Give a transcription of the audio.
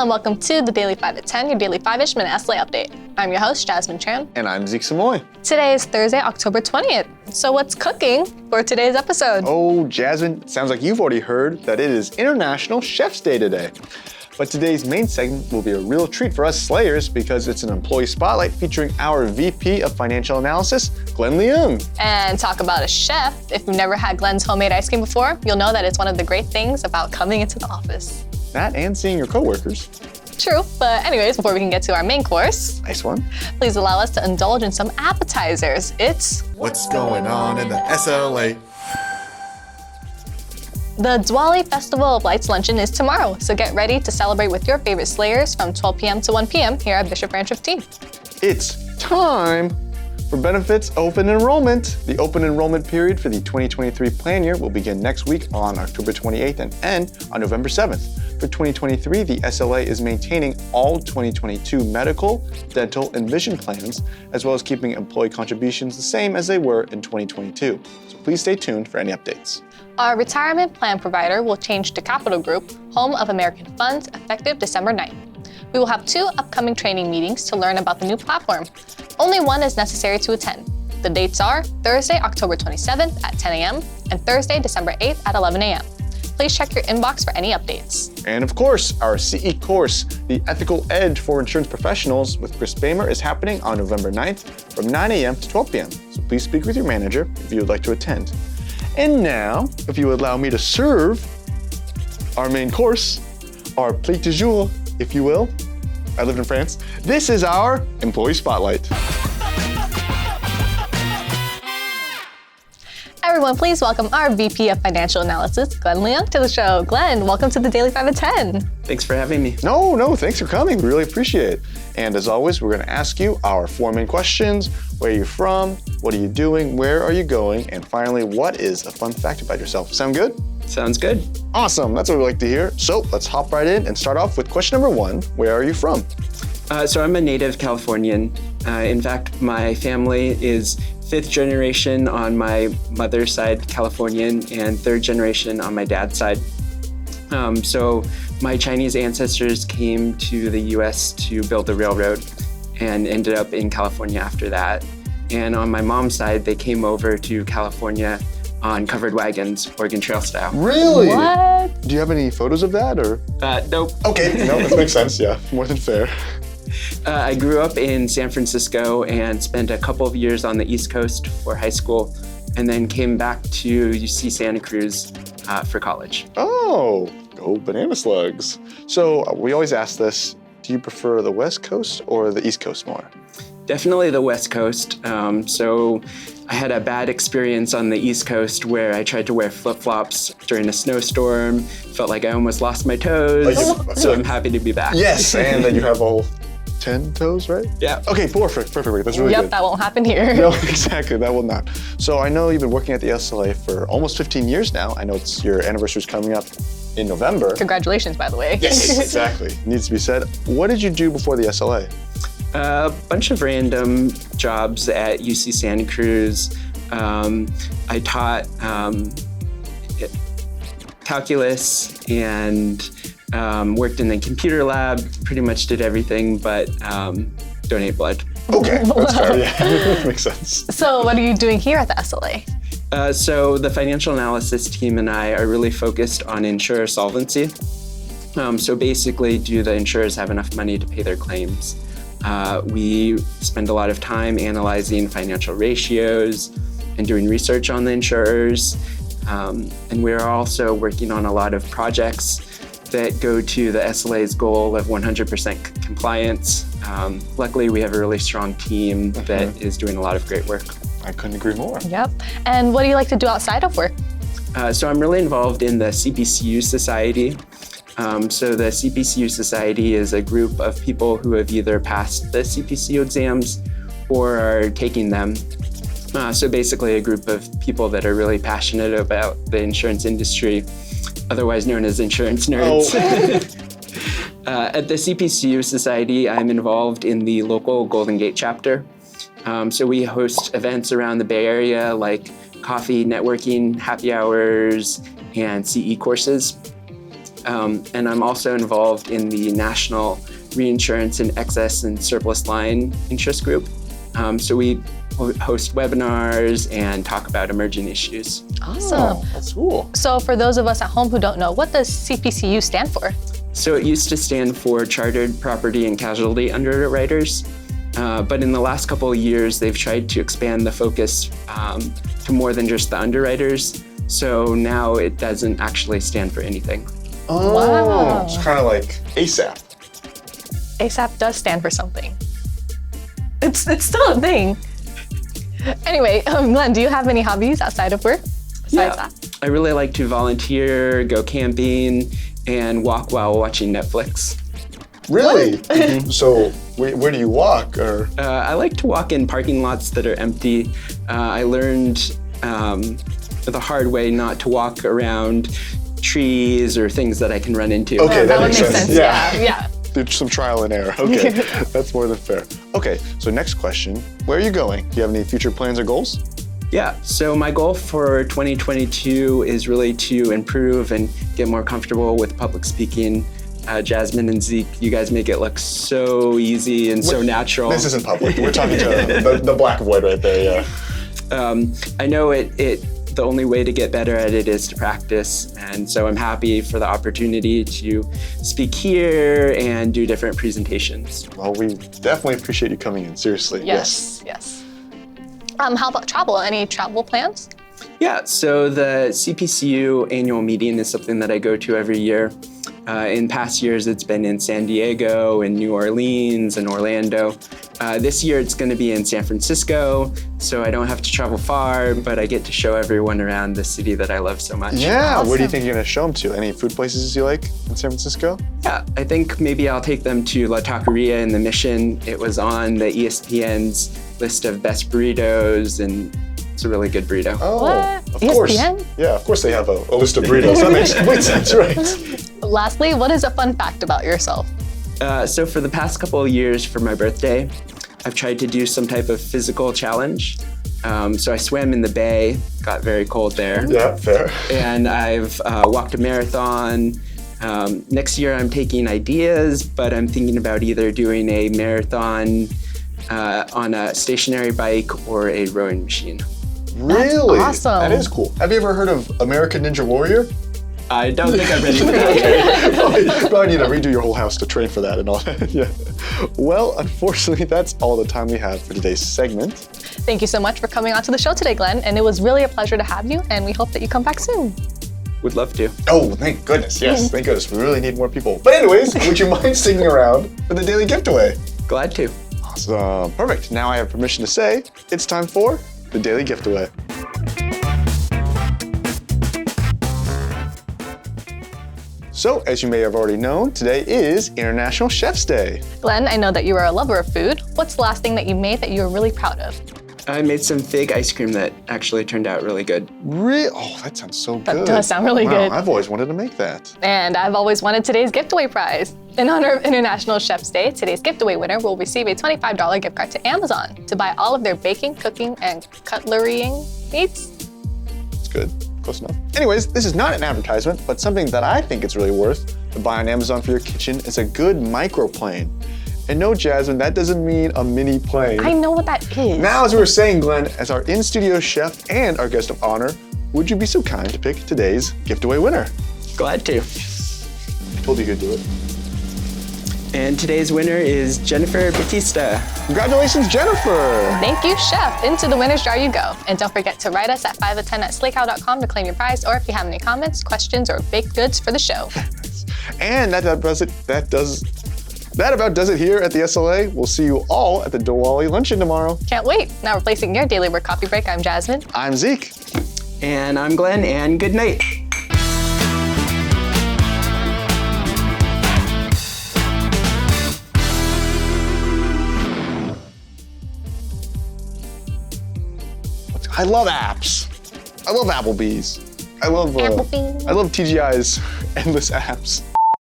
and welcome to the Daily 5 at 10, your daily 5-ish minute SLA update. I'm your host, Jasmine Tran. And I'm Zeke Samoy. Today is Thursday, October 20th. So what's cooking for today's episode? Oh, Jasmine, it sounds like you've already heard that it is International Chef's Day today. But today's main segment will be a real treat for us Slayers because it's an employee spotlight featuring our VP of Financial Analysis, Glenn Leung. And talk about a chef. If you've never had Glenn's homemade ice cream before, you'll know that it's one of the great things about coming into the office. That and seeing your coworkers. True, but anyways, before we can get to our main course, Nice one. please allow us to indulge in some appetizers. It's What's going on in the SLA? the Diwali Festival of Lights Luncheon is tomorrow, so get ready to celebrate with your favorite Slayers from 12 p.m. to 1 p.m. here at Bishop Ranch 15. It's time for benefits open enrollment. The open enrollment period for the 2023 plan year will begin next week on October 28th and end on November 7th. For 2023, the SLA is maintaining all 2022 medical, dental, and vision plans, as well as keeping employee contributions the same as they were in 2022. So please stay tuned for any updates. Our retirement plan provider will change to Capital Group, home of American Funds, effective December 9th. We will have 2 upcoming training meetings to learn about the new platform. Only one is necessary to attend. The dates are Thursday, October 27th at 10 a.m. and Thursday, December 8th at 11 a.m. Please check your inbox for any updates. And of course, our CE course, The Ethical Edge for Insurance Professionals with Chris Bamer, is happening on November 9th from 9 a.m. to 12 p.m. So please speak with your manager if you would like to attend. And now, if you would allow me to serve our main course, our plate du jour, if you will. I lived in France. This is our Employee Spotlight. Everyone, please welcome our VP of Financial Analysis, Glenn Leung, to the show. Glenn, welcome to the Daily 5 at 10. Thanks for having me. No, thanks for coming. We really appreciate it. And as always, we're gonna ask you our 4 main questions. Where are you from? What are you doing? Where are you going? And finally, what is a fun fact about yourself? Sound good? Sounds good. Awesome, that's what we like to hear. So let's hop right in and start off with question number 1. Where are you from? So I'm a native Californian. In fact, my family is 5th generation on my mother's side, Californian, and 3rd generation on my dad's side. So my Chinese ancestors came to the US to build the railroad and ended up in California after that. And on my mom's side, they came over to California on covered wagons, Oregon Trail style. Really? What? Do you have any photos of that or? Nope. Okay, no, that makes sense, yeah, more than fair. I grew up in San Francisco and spent a couple of years on the East Coast for high school, and then came back to UC Santa Cruz for college. Oh, go banana slugs. So we always ask this, do you prefer the West Coast or the East Coast more? Definitely the West Coast. So I had a bad experience on the East Coast where I tried to wear flip-flops during a snowstorm, felt like I almost lost my toes, so I'm happy to be back. Yes, and then you have all 10 toes, right? Yeah. Okay, perfect. That's really Yep, good. that won't happen here. No, exactly, that will not. So I know you've been working at the SLA for almost 15 years now. I know your anniversary's coming up in November. Congratulations, by the way. Yes, exactly. Needs to be said. What did you do before the SLA? A bunch of random jobs at UC Santa Cruz. I taught calculus and worked in the computer lab, pretty much did everything but donate blood. Okay, that's fair, yeah, makes sense. So what are you doing here at the SLA? So the financial analysis team and I are really focused on insurer solvency. So basically, do the insurers have enough money to pay their claims? We spend a lot of time analyzing financial ratios and doing research on the insurers. And we're also working on a lot of projects that go to the SLA's goal of 100% compliance. Luckily, we have a really strong team that is doing a lot of great work. I couldn't agree more. Yep. And what do you like to do outside of work? So I'm really involved in the CPCU Society. So the CPCU Society is a group of people who have either passed the CPCU exams or are taking them. So basically a group of people that are really passionate about the insurance industry, otherwise known as insurance nerds. Oh. At the CPCU Society, I'm involved in the local Golden Gate chapter. So we host events around the Bay Area like coffee, networking, happy hours, and CE courses. And I'm also involved in the National Reinsurance and Excess and Surplus Line Interest Group. So we host webinars and talk about emerging issues. Awesome. That's cool. So for those of us at home who don't know, what does CPCU stand for? So it used to stand for Chartered Property and Casualty Underwriters. But in the last couple of years, they've tried to expand the focus to more than just the underwriters. So now it doesn't actually stand for anything. Oh, Wow. it's kind of like ASAP. ASAP does stand for something. It's still a thing. Anyway, Glenn, do you have any hobbies outside of work? Besides that? I really like to volunteer, go camping, and walk while watching Netflix. Really? So where do you walk? Or I like to walk in parking lots that are empty. I learned the hard way not to walk around trees or things that I can run into. Okay, That would makes make sense. sense. Yeah. Did some trial and error. Okay, that's more than fair. Okay, so next question. Where are you going? Do you have any future plans or goals? Yeah, so my goal for 2022 is really to improve and get more comfortable with public speaking. Jasmine and Zeke, you guys make it look so easy and so natural. This isn't public. We're talking to the black and white right there, yeah. I know the only way to get better at it is to practice. And so I'm happy for the opportunity to speak here and do different presentations. Well, we definitely appreciate you coming in, seriously. Yes. How about travel? Any travel plans? Yeah, so the CPCU annual meeting is something that I go to every year. In past years, it's been in San Diego and New Orleans and Orlando. This year, it's going to be in San Francisco, so I don't have to travel far, but I get to show everyone around the city that I love so much. Yeah, Awesome. Where do you think you're going to show them to? Any food places you like in San Francisco? Yeah, I think maybe I'll take them to La Taqueria in the Mission. It was on the ESPN's list of best burritos, and it's a really good burrito. Oh, What? of course. ESPN? Yeah, of course they have a list of burritos. That makes complete sense, right? Lastly, what is a fun fact about yourself? So for the past couple of years for my birthday, I've tried to do some type of physical challenge. So I swam in the bay, got very cold there. Yeah, fair. And I've walked a marathon. Next year I'm taking ideas, but I'm thinking about either doing a marathon on a stationary bike or a rowing machine. Really? awesome. That is cool. Have you ever heard of American Ninja Warrior? I don't think I'm ready for that. Probably need to redo your whole house to train for that and all that. Yeah. Well, unfortunately, that's all the time we have for today's segment. Thank you so much for coming onto the show today, Glenn, and it was really a pleasure to have you, and we hope that you come back soon. Would love to. Oh, thank goodness. Yes, thank goodness. We really need more people. But anyways, would you mind sticking around for the daily giveaway? Glad to. Awesome. Perfect. Now I have permission to say it's time for the daily giveaway. So, as you may have already known, today is International Chef's Day. Glenn, I know that you are a lover of food. What's the last thing that you made that you're really proud of? I made some fig ice cream that actually turned out really good. Really? Oh, that sounds so good. That does sound really good. I've always wanted to make that. And I've always wanted today's giveaway prize. In honor of International Chef's Day, today's giveaway winner will receive a $25 gift card to Amazon to buy all of their baking, cooking, and cutlerying needs. It's good. Close enough. Anyways, this is not an advertisement, but something that I think it's really worth to buy on Amazon for your kitchen is a good microplane. And no, Jasmine, that doesn't mean a mini plane. I know what that is. Now, as we were saying, Glenn, as our in-studio chef and our guest of honor, would you be so kind to pick today's giveaway winner? Glad to. I told you you'd do it. And today's winner is Jennifer Batista. Congratulations, Jennifer! Thank you, Chef. Into the winner's jar you go. And don't forget to write us at 5of10@slakeout.com to claim your prize, or if you have any comments, questions, or baked goods for the show. And that about does it here at the SLA. We'll see you all at the Diwali Luncheon tomorrow. Can't wait. Now replacing your daily work coffee break, I'm Jasmine. I'm Zeke. And I'm Glenn, and good night. I love apps. I love Applebee's. I love Applebee's. I love TGI's endless apps.